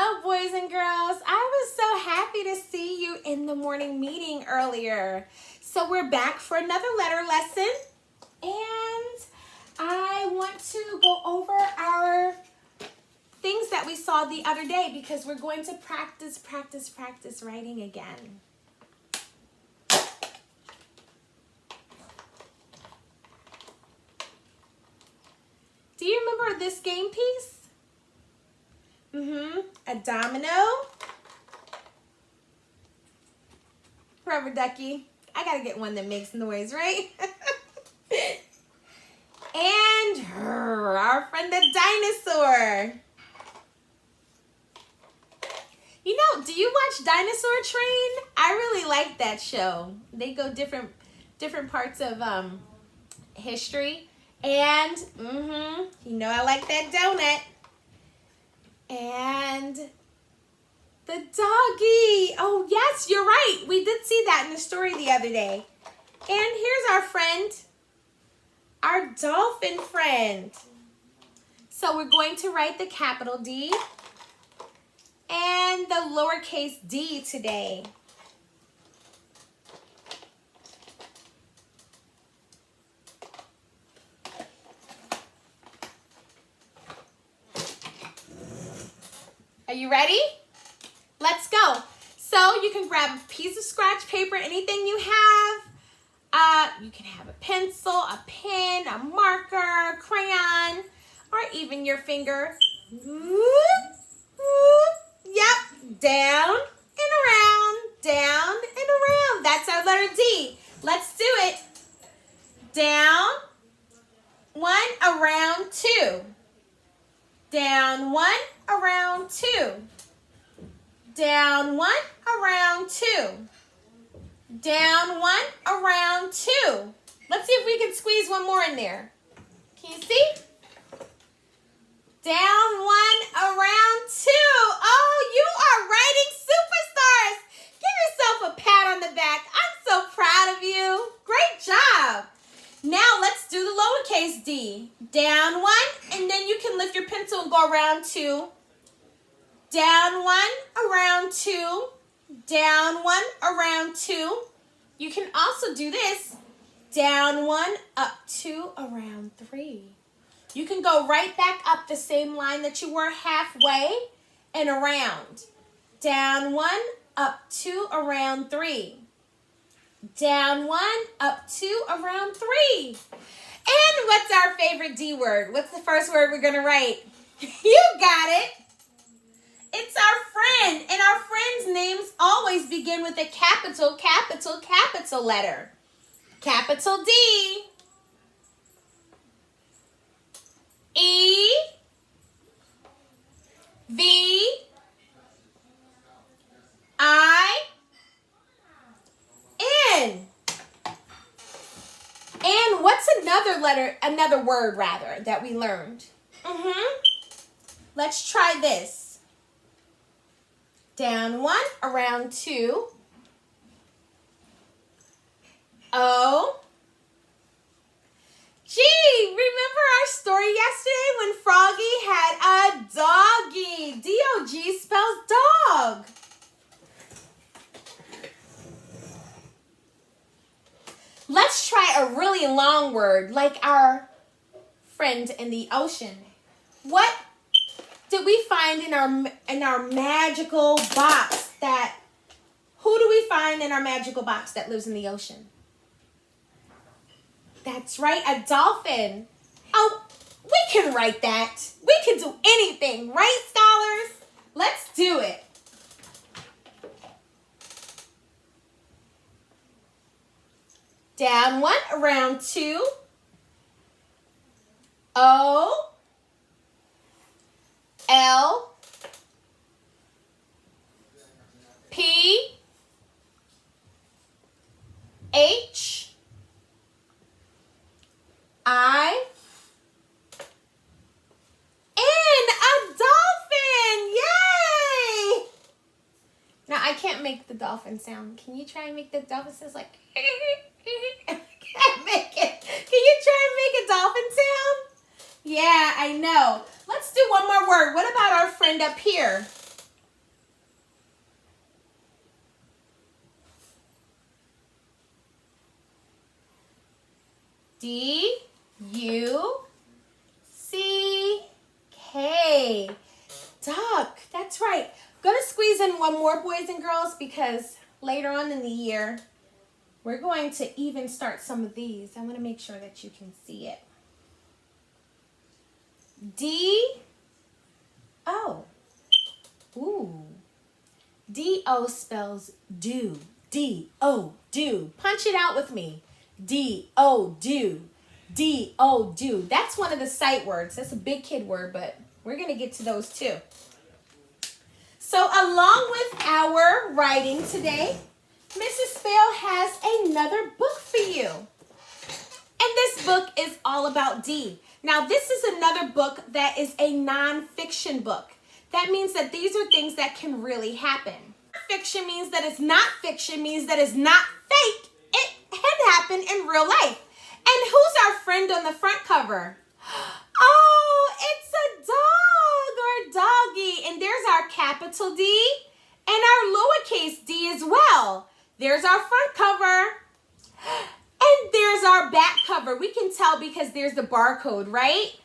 Hello, boys and girls. I was so happy to see you in the morning meeting earlier. So we're back for another letter lesson, and I want to go over our things that we saw the other day because we're going to practice writing again. Do you remember this game piece? A domino. Rubber ducky. I gotta get one that makes noise, right? And our friend the dinosaur. You know, do you watch Dinosaur Train? I really like that show. They go different parts of history. And, you know I like that donut. And the doggy. Oh, yes, you're right. We did see that in the story the other day. And here's our friend, our dolphin friend. So we're going to write the capital D and the lowercase d today. Are you ready? Let's go. So you can grab a piece of scratch paper, anything you have. You can have a pencil, a pen, a marker, a crayon, or even your finger. Yep, down and around, down and around. That's our letter D. Let's do it. Down, 1, around 2. Down 1, around 2. Down 1, around 2. Down 1, around 2. Let's see if we can squeeze one more in there. Can you see? Down 1, around 2. Oh, you are writing superstars. Give yourself a pat on the back. I'm so proud of you. Great job. Now let's do the lowercase d. Down 1, and then you can lift your pencil and go around 2. Down 1, around 2. Down 1, around 2. You can also do this. Down 1, up 2, around 3. You can go right back up the same line that you were halfway and around. Down 1, up 2, around 3. Down 1, up 2, around 3. And what's our favorite D word? What's the first word we're going to write? You got it. It's our friend. And our friends' names always begin with a capital letter. Capital D. E. V. I. N. And what's another word that we learned? Let's try this. Down 1, around 2. O. Gee, remember our story yesterday when Froggy had a doggy? D-O-G spells dog. Let's try a really long word like our friend in the ocean. What did we find in our magical box who do we find in our magical box that lives in the ocean? That's right, a dolphin. Oh, we can write that. We can do anything, right, scholars? Let's do it. Down 1, around 2. O. L. P. H. I. N. A dolphin! Yay! Now, I can't make the dolphin sound. Can you try and make the dolphin sound like... I can't make it. Can you try and make a dolphin sound? Yeah, I know. Let's do one more word. What about our friend up here? D-U-C-K. Duck. That's right. I'm going to squeeze in one more, boys and girls, because later on in the year, we're going to even start some of these. I want to make sure that you can see it. D-O. Ooh. D-O spells do. D-O, do. Punch it out with me. D-O, do. D-O, do. That's one of the sight words. That's a big kid word, but we're going to get to those too. So along with our writing today, Mrs. Spale has another book for you. And this book is all about D. Now, this is another book that is a nonfiction book. That means that these are things that can really happen. Fiction means that it's not fiction, means that it's not fake. It can happen in real life. And who's our friend on the front cover? Oh, it's a dog or doggy. And there's our capital D and our lowercase d as well. There's our front cover. And there's our back cover. We can tell because there's the barcode, right?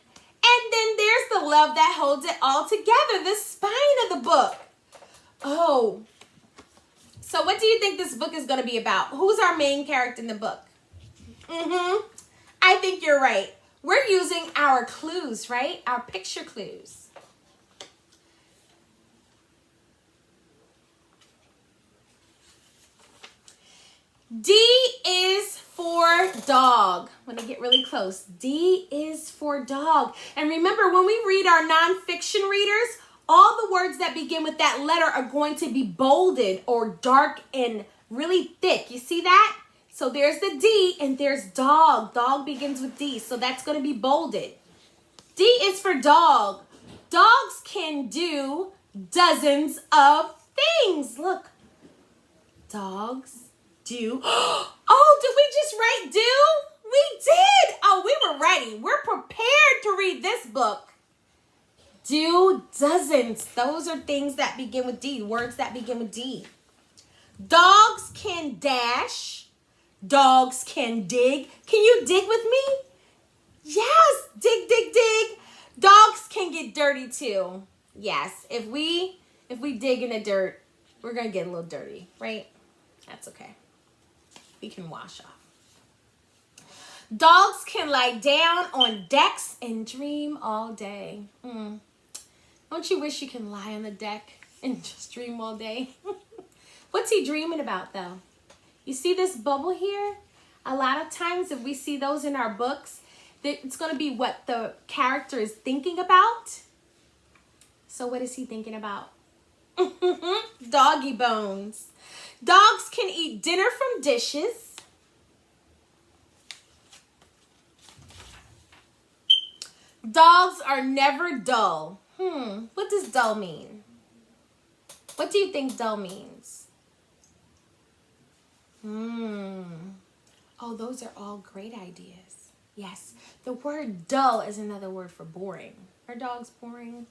And then there's the love that holds it all together, the spine of the book. Oh, so what do you think this book is going to be about? Who's our main character in the book? I think you're right. We're using our clues, right? Our picture clues. D is for dog. When I get really close, D is for dog. And remember, when we read our nonfiction readers, all the words that begin with that letter are going to be bolded or dark and really thick. You see that? So there's the D and there's dog. Dog begins with D, so that's going to be bolded. D is for dog. Dogs can do dozens of things. Look, dogs do. Oh, did we just write do? We did. Oh, we were ready. We're prepared to read this book. Do dozens. Those are things that begin with D, words that begin with D. Dogs can dash. Dogs can dig. Can you dig with me? Yes, dig, dig, dig. Dogs can get dirty too. Yes, if we dig in the dirt, we're going to get a little dirty, right? That's okay. We can wash off. Dogs can lie down on decks and dream all day. Don't you wish you can lie on the deck and just dream all day? What's he dreaming about though? You see this bubble here? A lot of times if we see those in our books, it's going to be what the character is thinking about. So what is he thinking about? Doggy bones. Dogs can eat dinner from dishes. Dogs are never dull. What does dull mean? What do you think dull means? Oh, those are all great ideas. Yes, the word dull is another word for boring. Are dogs boring?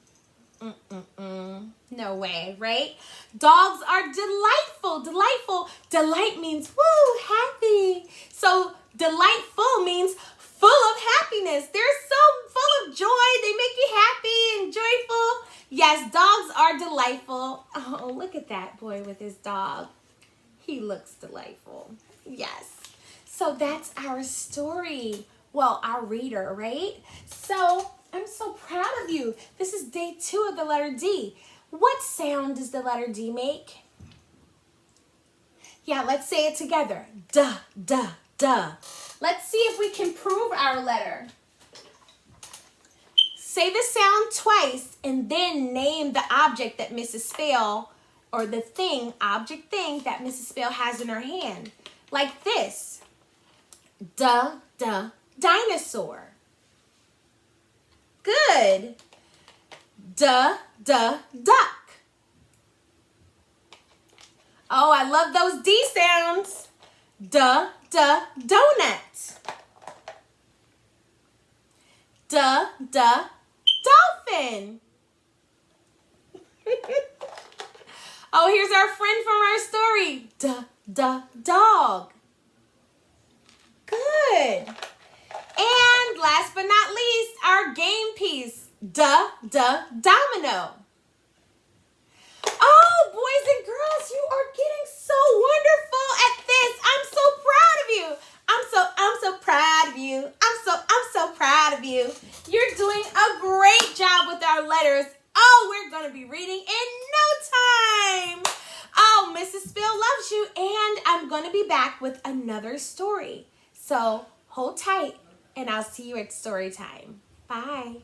No way, right? Dogs are delightful. Delightful. Delight means woo, happy. So delightful means full of happiness. They're so full of joy. They make you happy and joyful. Yes, dogs are delightful. Oh, look at that boy with his dog. He looks delightful. Yes. So that's our story. Well, our reader, right? So I'm so proud of you. This is day 2 of the letter D. What sound does the letter D make? Yeah, let's say it together. Duh, duh, duh. Let's see if we can prove our letter. Say the sound twice and then name the object that Mrs. Spale, or the thing, object thing that Mrs. Spale has in her hand. Like this. Duh, duh, dinosaur. Good. Duh, duh, duck. Oh, I love those D sounds. Duh, duh, donut. Duh, duh, dolphin. Oh, here's our friend from our story. Duh, duh, dog. Good. Domino. Oh, boys and girls, you are getting so wonderful at this. I'm so proud of you. I'm so proud of you. I'm so proud of you. You're doing a great job with our letters. Oh, we're going to be reading in no time. Oh, Mrs. Spill loves you, and I'm going to be back with another story. So hold tight, and I'll see you at story time. Bye.